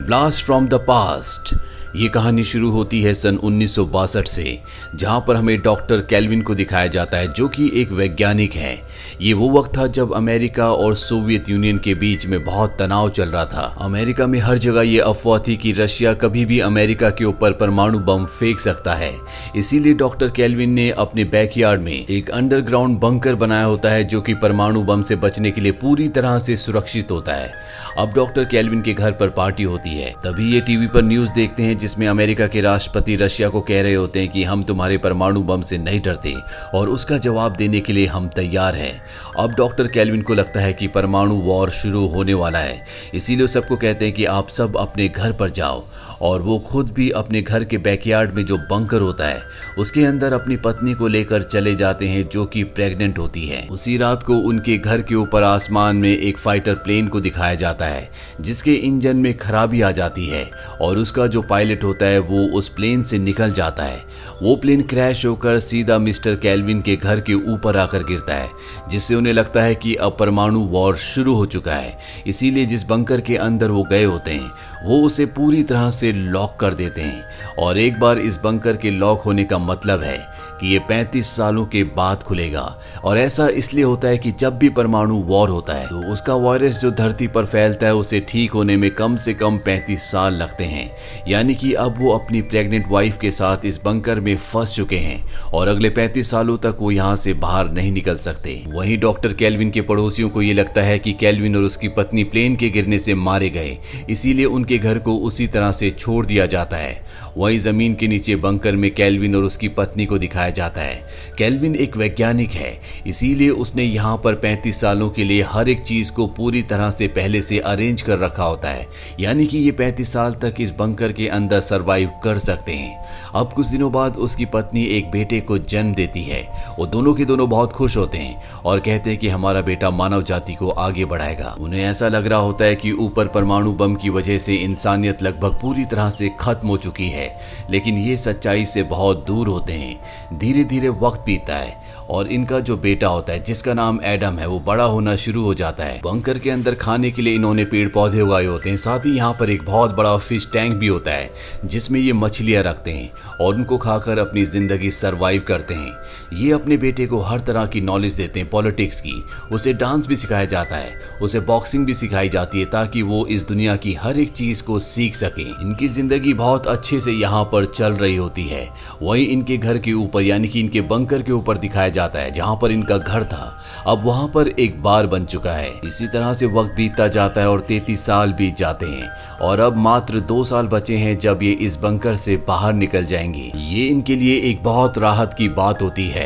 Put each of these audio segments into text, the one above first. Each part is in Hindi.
Blast from the past. ये कहानी शुरू होती है सन 1962 से, जहां पर हमें डॉक्टर केल्विन को दिखाया जाता है जो कि एक वैज्ञानिक है। ये वो वक्त था जब अमेरिका और सोवियत यूनियन के बीच में बहुत तनाव चल रहा था। अमेरिका में हर जगह ये अफवाह थी कि रशिया कभी भी अमेरिका के ऊपर परमाणु बम फेंक सकता है। इसीलिए डॉक्टर केल्विन ने अपने बैकयार्ड में एक अंडरग्राउंड बंकर बनाया होता है जो कि परमाणु बम से बचने के लिए पूरी तरह से सुरक्षित होता है। अब डॉक्टर केल्विन के घर पर पार्टी होती है, तभी ये टीवी पर न्यूज देखते हैं जिसमें अमेरिका के राष्ट्रपति रशिया को कह रहे होते हैं कि हम तुम्हारे परमाणु बम से नहीं डरते और उसका जवाब देने के लिए हम तैयार हैं। अब डॉक्टर केल्विन को लगता है कि परमाणु वॉर शुरू होने वाला है, इसीलिए सबको कहते हैं कि आप सब अपने घर पर जाओ, और वो खुद भी अपने घर के बैकयार्ड में जो बंकर होता है उसके अंदर अपनी पत्नी को लेकर चले जाते हैं जो कि प्रेग्नेंट होती है। उसी रात को उनके घर के ऊपर आसमान में एक फाइटर प्लेन को दिखाया जाता है जिसके इंजन में खराबी आ जाती है और उसका जो पायलट होता है वो उस प्लेन से निकल जाता है। वो प्लेन क्रैश होकर सीधा मिस्टर केल्विन के घर के ऊपर आकर गिरता है, जिससे उन्हें लगता है कि अब परमाणु वॉर शुरू हो चुका है। इसीलिए जिस बंकर के अंदर वो गए होते हैं वो उसे पूरी तरह से लॉक कर देते हैं, और एक बार इस बंकर के लॉक होने का मतलब है कि ये 35 सालों के बाद खुलेगा। और ऐसा इसलिए होता है कि जब भी परमाणु वॉर होता है तो उसका वायरस जो धरती पर फैलता है उसे ठीक होने में कम से कम 35 साल लगते हैं। यानी कि अब वो अपनी प्रेग्नेंट वाइफ के साथ इस बंकर में फंस चुके हैं और अगले 35 सालों तक वो यहाँ से बाहर नहीं निकल सकते। वहीं डॉक्टर केल्विन के पड़ोसियों को ये लगता है कि केल्विन और उसकी पत्नी प्लेन के गिरने से मारे गए, इसीलिए उनके घर को उसी तरह से छोड़ दिया जाता है। वहीं जमीन के नीचे बंकर में केल्विन और उसकी पत्नी को दिखाया जाता है। केल्विन एक वैज्ञानिक है, इसीलिए उसने यहाँ पर 35 सालों के लिए हर एक चीज को पूरी तरह से पहले से अरेंज कर रखा होता है, यानी कि ये 35 साल तक इस बंकर के अंदर सरवाइव कर सकते हैं। अब कुछ दिनों बाद उसकी पत्नी एक बेटे को जन्म देती है। वो दोनों के दोनों बहुत खुश होते हैं और कहते हैं कि हमारा बेटा मानव जाति को आगे बढ़ाएगा। उन्हें ऐसा लग रहा होता है कि ऊपर परमाणु बम की वजह से इंसानियत लगभग पूरी तरह से खत्म हो चुकी है, लेकिन ये सच्चाई से बहुत दूर होते हैं। धीरे धीरे वक्त बीतता है और इनका जो बेटा होता है जिसका नाम एडम है वो बड़ा होना शुरू हो जाता है। बंकर के अंदर खाने के लिए इन्होंने पेड़ पौधे उगाए होते हैं, साथ ही यहाँ पर एक बहुत बड़ा फिश टैंक भी होता है जिसमें ये मछलियां रखते हैं और उनको खाकर अपनी जिंदगी सरवाइव करते हैं। ये अपने बेटे को हर तरह की नॉलेज देते हैं, पॉलिटिक्स की, उसे डांस भी सिखाया जाता है, उसे बॉक्सिंग भी सिखाई जाती है ताकि वो इस दुनिया की हर एक चीज को सीख सके। इनकी जिंदगी बहुत अच्छे से यहाँ पर चल रही होती है। वहीं इनके घर के ऊपर यानी कि इनके बंकर के ऊपर दिखाया जाता है जहां पर इनका घर था, अब वहां पर एक बार बन चुका है। इसी तरह से वक्त बीतता जाता है और 33 साल बीत जाते हैं और अब मात्र 2 साल बचे हैं जब ये इस बंकर से बाहर निकल जाएंगे। ये इनके लिए एक बहुत राहत की बात होती है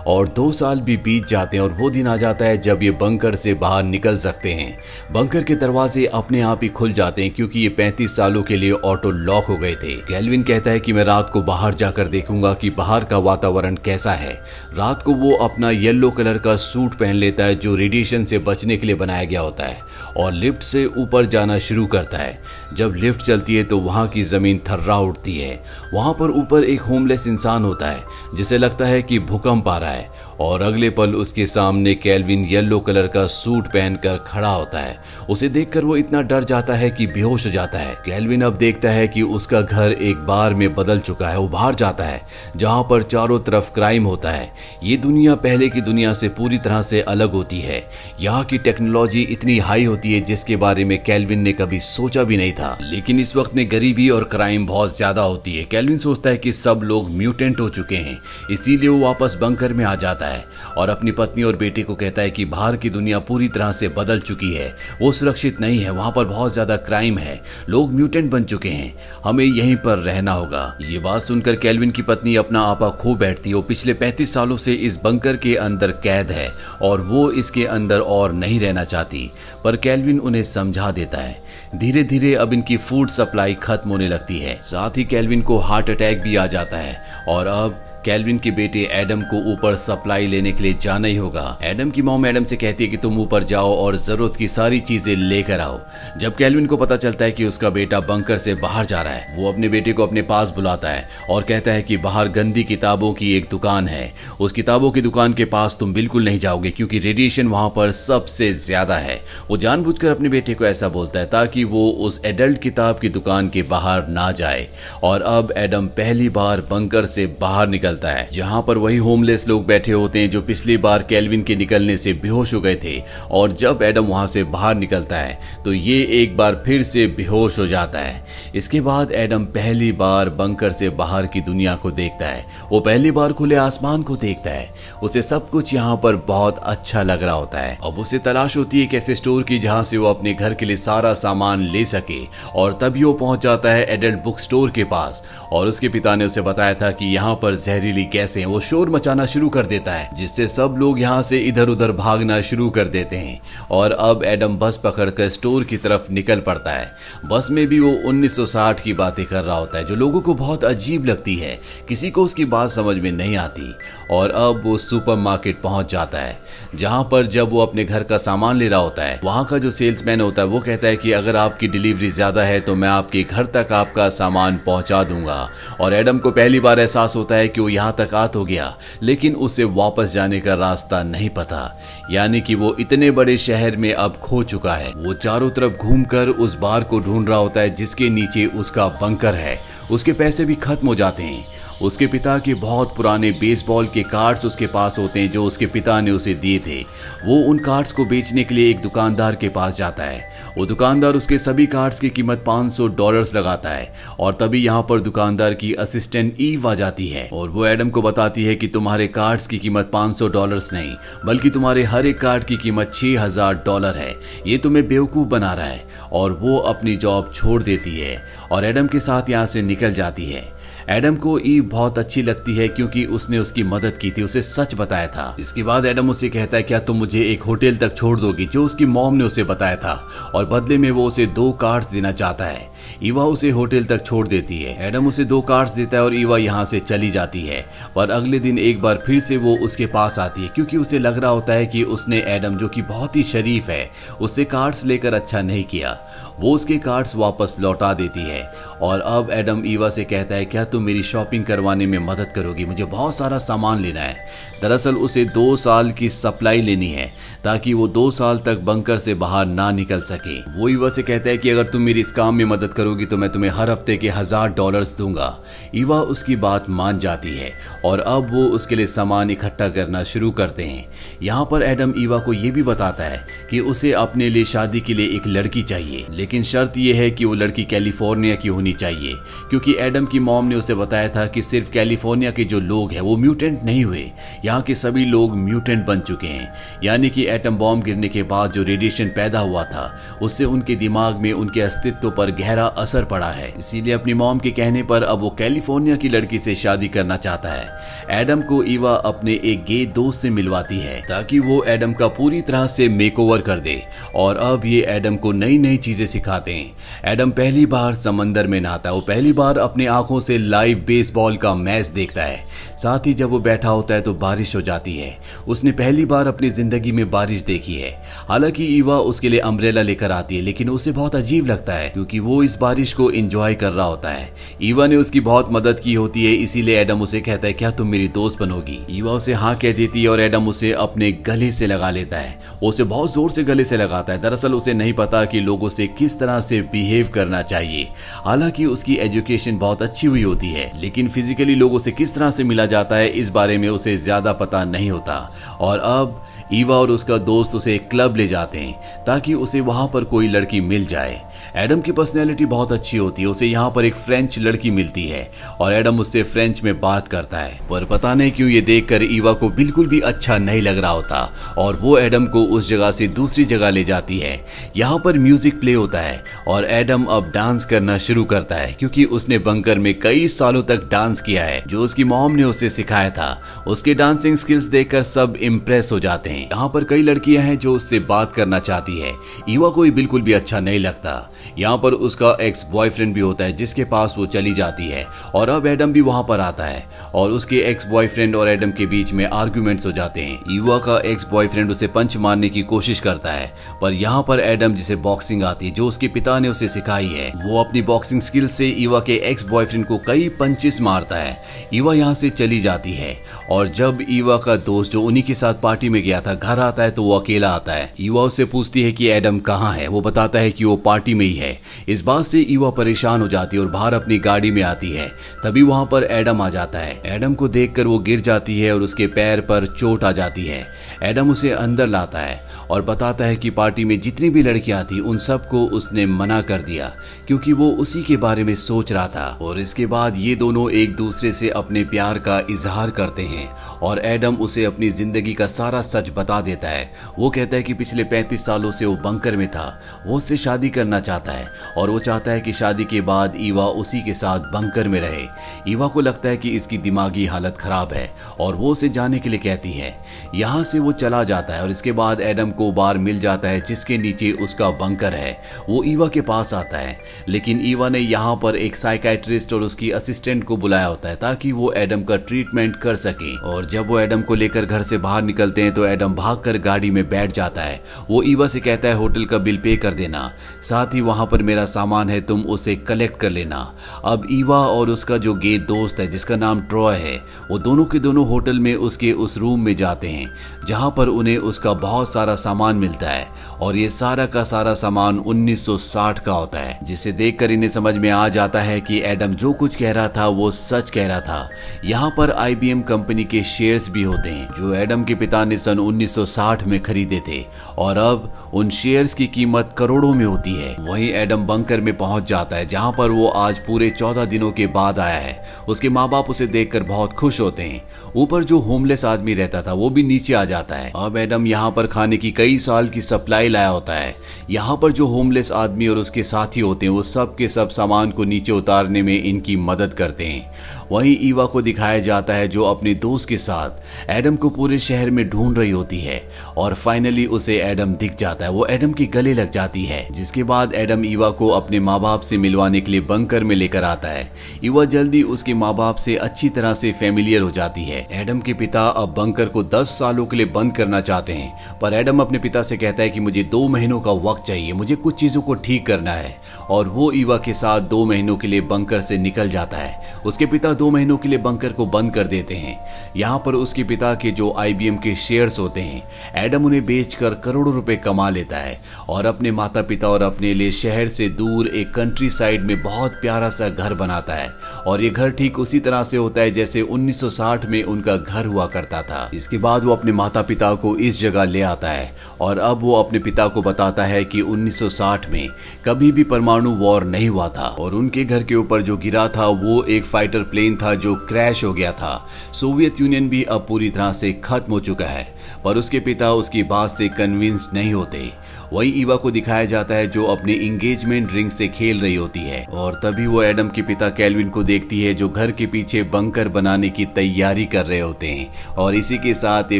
और 2 साल भी बीत जाते हैं और वो दिन आ जाता है जब ये बंकर से बाहर निकल सकते हैं। बंकर के दरवाजे अपने आप ही खुल जाते हैं क्योंकि ये 35 सालों के लिए ऑटो लॉक हो गए थे। केल्विन कहता है कि मैं रात को बाहर जाकर देखूंगा कि बाहर का वातावरण कैसा है। रात को वो अपना येलो कलर का सूट पहन लेता है जो रेडिएशन से बचने के लिए बनाया गया होता है और लिफ्ट से ऊपर जाना शुरू करता है। जब लिफ्ट चलती है तो वहां की जमीन थर्रा उठती है। वहां पर ऊपर एक होमलेस इंसान होता है जिसे लगता है कि भूकंप आ रहा है और अगले पल उसके सामने केल्विन येलो कलर का सूट पहनकर खड़ा होता है। उसे देखकर वो इतना डर जाता है कि बेहोश हो जाता है। केल्विन अब देखता है कि उसका घर एक बार में बदल चुका है। वो बाहर जाता है जहां पर चारों तरफ क्राइम होता है। ये दुनिया पहले की दुनिया से पूरी तरह से अलग होती है। यहाँ की टेक्नोलॉजी इतनी हाई होती है जिसके बारे में केल्विन ने कभी सोचा भी नहीं था। लेकिन इस वक्त में गरीबी और क्राइम बहुत ज्यादा होती है। केल्विन सोचता है कि सब लोग म्यूटेंट हो चुके हैं, इसीलिए वो वापस बंकर में आ जाता है और अपनी पत्नी और बेटे को कहता है कि बाहर की दुनिया पूरी तरह से बदल चुकी है, वो सुरक्षित नहीं है, वहां पर बहुत ज्यादा क्राइम है, लोग म्यूटेंट बन चुके हैं, हमें यहीं पर रहना होगा। ये बात सुनकर केल्विन की पत्नी अपना आपा खो बैठती है। वो पिछले 35 सालों से इस बंकर के अंदर कैद है और वो इसके अंदर और नहीं रहना चाहती, पर केल्विन उन्हें समझा देता है। धीरे धीरे अब इनकी फूड सप्लाई खत्म होने लगती है। साथ ही केल्विन को हार्ट अटैक भी आ जाता है और अब कैल्विन के बेटे एडम को ऊपर सप्लाई लेने के लिए जाना ही होगा। एडम की मॉम एडम से कहती है कि तुम ऊपर जाओ और जरूरत की सारी चीजें लेकर आओ। जब कैल्विन को पता चलता है कि उसका बेटा बंकर से बाहर जा रहा है, वो अपने बेटे को अपने पास बुलाता है और कहता है कि बाहर गंदी किताबों की एक दुकान है, उस किताबों की दुकान के पास तुम बिल्कुल नहीं जाओगे क्योंकि रेडिएशन वहां पर सबसे ज्यादा है। वो जानबूझकर अपने बेटे को ऐसा बोलता है ताकि वो उस एडल्ट किताब की दुकान के बाहर ना जाए। और अब एडम पहली बार बंकर से बाहर निकलता है, जहां पर वही होमलेस लोग बैठे होते हैं जो पिछली बार कैल्विन के निकलने से बेहोश हो गए थे। और जब एडम वहां से बाहर निकलता है तो ये एक बार फिर से बेहोश हो जाता है। इसके बाद एडम पहली बार बंकर से बाहर की दुनिया को देखता है। वो पहली बार खुले आसमान को देखता है। उसे सब कुछ यहाँ पर बहुत अच्छा लग रहा होता है। अब उसे तलाश होती है एक ऐसे स्टोर की जहाँ से वो अपने घर के लिए सारा सामान ले सके। और तभी वो पहुंच जाता है एडल्ट बुक स्टोर के पास और उसके पिता ने उसे बताया था कि यहाँ पर जहरीली गैसें। वो शोर मचाना शुरू कर देता है जिससे सब लोग यहाँ से इधर उधर भागना शुरू कर देते हैं। और अब एडम बस पकड़कर स्टोर की तरफ निकल पड़ता है। बस में भी वो 1960 की बातें कर रहा होता है जो लोगों को बहुत अजीब लगती है, किसी को उसकी बात समझ में नहीं आती। और अब वो सुपरमार्केट पहुंच जाता है जहां पर जब वो अपने घर का सामान ले रहा होता है, वहां का जो सेल्समैन होता है वो कहता है कि अगर आपकी डिलीवरी ज्यादा है तो मैं आपके घर तक आपका सामान पहुंचा दूंगा। और एडम को पहली बार एहसास होता है कि वो यहां तक आ तो गया लेकिन उसे वापस जाने का रास्ता नहीं पता, यानी कि वो इतने बड़े शहर में अब खो चुका है। वो चारों तरफ घूमकर उस बार को ढूंढ रहा होता है जिसके नीचे उसका बंकर है। उसके पैसे भी खत्म हो जाते हैं। उसके पिता के बहुत पुराने बेसबॉल के कार्ड्स उसके पास होते हैं जो उसके पिता ने उसे दिए थे। वो उन कार्ड्स को बेचने के लिए एक दुकानदार के पास जाता है। वो दुकानदार उसके सभी कार्ड्स की कीमत $500 लगाता है। और तभी यहाँ पर दुकानदार की असिस्टेंट ईव आ जाती है और वो एडम को बताती है कि तुम्हारे कार्ड्स की कीमत $500 नहीं बल्कि तुम्हारे हर एक कार्ड की कीमत $6000 है। ये तुम्हें बेवकूफ बना रहा है। और वो अपनी जॉब छोड़ देती है और एडम के साथ यहाँ से निकल जाती है। एडम को ईव बहुत अच्छी लगती है क्योंकि उसने उसकी मदद की थी, उसे सच बताया था। इसके बाद एडम उसे कहता है क्या तुम मुझे एक होटल तक छोड़ दोगी जो उसकी मॉम ने उसे बताया था। और बदले में वो उसे 2 कार्ड्स देना चाहता है। ईवा उसे होटल तक छोड़ देती है। एडम उसे 2 कार्ड्स देता है और ईवा यहाँ से चली जाती है। पर अगले दिन एक बार फिर से वो उसके पास आती है क्योंकि उसे लग रहा होता है कि उसने एडम जो कि बहुत ही शरीफ है उससे कार्ड्स लेकर अच्छा नहीं किया। वो उसके कार्ड्स वापस लौटा देती है। और अब एडम ईवा से कहता है क्या तुम मेरी शॉपिंग करवाने में मदद करोगी, मुझे बहुत सारा सामान लेना है। दरअसल उसे 2 साल की सप्लाई लेनी है ताकि वो 2 साल तक बंकर से बाहर ना निकल सके। वो ईवा से कहता है कि अगर तुम मेरी इस काम में मदद करोगी तो मैं तुम्हें हर हफ्ते के $1000 दूंगा। ईवा उसकी बात मान जाती है और अब वो उसके लिए सामान इकट्ठा करना शुरू करते हैं। यहाँ पर एडम ईवा को ये भी बताता है कि उसे अपने लिए शादी के लिए एक लड़की चाहिए, लेकिन शर्त यह है कि वो लड़की कैलिफोर्निया की होनी चाहिए क्योंकि एडम की मॉम ने उसे बताया था कि सिर्फ कैलिफोर्निया के जो लोग हैं वो म्यूटेंट नहीं हुए, यहाँ के सभी लोग म्यूटेंट बन चुके हैं। यानी कि एटम बॉम्ब गिरने के बाद जो रेडिएशन पैदा हुआ था उससे उनके दिमाग में उनके अस्तित्व पर गहरा असर पड़ा है। इसीलिए अपनी मॉम के कहने पर अब वो कैलिफोर्निया की लड़की से शादी करना चाहता है। एडम को ईवा अपने एक गे दोस्त से मिलवाती है ताकि वो एडम का पूरी तरह से मेकओवर कर दे। और अब ये एडम को नई नई चीजें सिखाते हैं। एडम पहली बार समंदर में नहाता है। वो पहली बार अपने आंखों से लाइव बेसबॉल का मैच देखता है। साथ ही जब वो बैठा होता है तो बारिश हो जाती है। उसने पहली बार अपनी जिंदगी में बारिश देखी है। हालांकि ईवा उसके लिए अम्ब्रेला लेकर आती है लेकिन उसे बहुत अजीब लगता है क्योंकि वो इस बारिश को एंजॉय कर रहा होता है। ईवा ने उसकी बहुत मदद की होती है, इसीलिए एडम उसे कहता है क्या तुम मेरी दोस्त बनोगी। ईवा उसे हाँ कह देती है और एडम उसे अपने गले से लगा लेता है। उसे बहुत जोर से गले से लगाता है। दरअसल उसे नहीं पता कि लोगों से किस तरह से बिहेव करना चाहिए। हालांकि उसकी एजुकेशन बहुत अच्छी हुई होती है लेकिन फिजिकली लोगों से किस तरह से मिला जाता है इस बारे में उसे ज्यादा पता नहीं होता। और अब ईवा और उसका दोस्त उसे एक क्लब ले जाते हैं ताकि उसे वहां पर कोई लड़की मिल जाए। एडम की पर्सनैलिटी बहुत अच्छी होती है। उसे यहाँ पर एक फ्रेंच लड़की मिलती है और एडम उससे फ्रेंच में बात करता है, पर पता नहीं क्यों ये देखकर ईवा को बिल्कुल भी अच्छा नहीं लग रहा होता और वो एडम को उस जगह से दूसरी जगह ले जाती है। यहाँ पर म्यूजिक प्ले होता है और एडम अब डांस करना शुरू करता है क्योंकि उसने बंकर में कई सालों तक डांस किया है जो उसकी मॉम ने उसे सिखाया था। उसके डांसिंग स्किल्स देखकर सब इम्प्रेस हो जाते हैं। यहाँ पर कई लड़कियां हैं जो उससे बात करना चाहती है। ईवा को बिल्कुल भी अच्छा नहीं लगता। यहाँ पर उसका एक्स बॉयफ्रेंड भी होता है जिसके पास वो चली जाती है और अब एडम भी वहां पर आता है और उसके एक्स बॉयफ्रेंड और एडम के बीच में आर्गुमेंट्स हो जाते हैं। ईवा का एक्स बॉयफ्रेंड उसे पंच मारने की कोशिश करता है पर यहाँ पर एडम, जिसे बॉक्सिंग आती है, जो उसके पिता ने उसे सिखाई है, वो अपनी बॉक्सिंग स्किल से ईवा के एक्स बॉयफ्रेंड को कई पंचेस मारता है। ईवा यहाँ से चली जाती है और जब ईवा का दोस्त जो उन्हीं के साथ पार्टी में गया था घर आता है तो वो अकेला आता है। ईवा उससे पूछती है कि एडम कहाँ है। वो बताता है कि वो पार्टी में ही है। इस बात से ईवा परेशान हो जाती है और बाहर अपनी गाड़ी में आती है। तभी वहां पर एडम आ जाता है। एडम को देखकर वो गिर जाती है और उसके पैर पर चोट आ जाती है। एडम उसे अंदर लाता है और बताता है कि पार्टी में जितनी भी लड़कियां थी उन सबको उसने मना कर दिया क्योंकि वो उसी के बारे में सोच रहा था। और इसके बाद ये दोनों एक दूसरे से अपने प्यार का इजहार करते हैं और एडम उसे अपनी जिंदगी का सारा सच बता देता है। वो कहता है कि पिछले 35 सालों से वो बंकर में था, वो उससे शादी करना चाहता है और वो चाहता है कि शादी के बाद ईवा उसी के साथ बंकर में रहे। ईवा को लगता है कि इसकी दिमागी हालत खराब है और वो उसे जाने के लिए कहती है। यहाँ से वो चला जाता है और इसके बाद एडम को बार मिल जाता है जिसके नीचे उसका बंकर है। वो ईवा के पास आता है लेकिन ईवा ने यहाँ पर एक साइकियाट्रिस्ट और उसकी असिस्टेंट को बुलाया होता है ताकि वो एडम का ट्रीटमेंट कर सके। और जब वो एडम को लेकर घर से बाहर निकलते हैं तो एडम भागकर गाड़ी में बैठ जाता है। वो ईवा से कहता है होटल का बिल पे कर देना, साथ ही वहां पर मेरा सामान है, तुम उसे कलेक्ट कर लेना। अब ईवा और उसका जो गे दोस्त है जिसका नाम ट्रॉय है, वो दोनों के दोनों होटल में उसके उस रूम में जाते हैं जहां पर उन्हें उसका बहुत सारा सामान मिलता है और ये सारा का सारा सामान 1960 का होता है, जिसे देखकर इन्हें समझ में आ जाता है कि एडम जो कुछ कह रहा था वो सच कह रहा था। यहाँ पर IBM कंपनी के शेयर्स भी होते हैं जो एडम के पिता ने सन 1960 में खरीदे थे और अब उन शेयर्स की कीमत करोड़ों में होती है। वहीं एडम बंकर में पहुंच जाता है जहां पर वो आज पूरे 14 दिनों के बाद आया है। उसके माँ बाप उसे देखकर बहुत खुश होते हैं। ऊपर जो होमलेस आदमी रहता था वो भी नीचे आ जाता है। अब एडम यहाँ पर खाने की कई साल की सप्लाई लाया होता है। यहाँ पर जो होमलेस आदमी और उसके साथी होते हैं वो सब के सब सामान को नीचे उतारने में इनकी मदद करते हैं। वहीं ईवा को दिखाया जाता है जो अपने दोस्त के साथ एडम को पूरे शहर में ढूंढ रही होती है और फाइनली उसे एडम दिख जाता है। वो एडम के गले लग जाती है जिसके बाद एडम ईवा को अपने माँ बाप से मिलवाने के लिए बंकर में लेकर आता है। ईवा जल्दी उसके माँ बाप से अच्छी तरह से फेमिलियर हो जाती है। एडम के पिता अब बंकर को 10 सालों के लिए बंद करना चाहते हैं पर एडम अपने पिता से कहता है कि मुझे 2 महीनों का वक्त चाहिए, मुझे कुछ चीजों को ठीक करना है। और वो ईवा के साथ 2 महीनों के लिए बंकर से निकल जाता है। उसके पिता 2 महीनों के लिए बंकर को बंद कर देते हैं। यहाँ पर उसके पिता के जो IBM के शेयर्स होते हैं एडम उन्हें बेचकर करोड़ों रुपए कमा लेता है और अपने माता पिता और अपने लिए शहर से दूर एक कंट्री साइड में बहुत प्यारा सा घर बनाता है। और ये घर ठीक उसी तरह से होता है जैसे 1960 में उनका घर हुआ करता था। इसके बाद वो अपने माता पिता को इस जगह ले आता है और अब वो अपने पिता को बताता है कि 1960 में कभी भी परमाणु वॉर नहीं हुआ था और उनके घर के ऊपर जो गिरा था वो एक फाइटर प्लेन था जो क्रैश हो गया था। सोवियत यूनियन भी अब पूरी तरह से खत्म हो चुका है पर उसके पिता उसकी बात से कन्विंस्ड नहीं होते। वही ईवा को दिखाया जाता है जो अपनी एंगेजमेंट रिंग से खेल रही होती है और तभी वो एडम के पिता कैल्विन को देखती है जो घर के पीछे बंकर बनाने की तैयारी कर रहे होते हैं। और इसी के साथ ये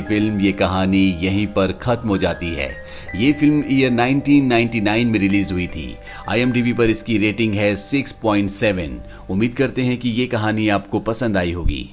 फिल्म, ये कहानी यहीं पर खत्म हो जाती है। ये फिल्म ईयर 1999 में रिलीज हुई थी। IMDb पर इसकी रेटिंग है 6.7। उम्मीद करते हैं कि ये कहानी आपको पसंद आई होगी।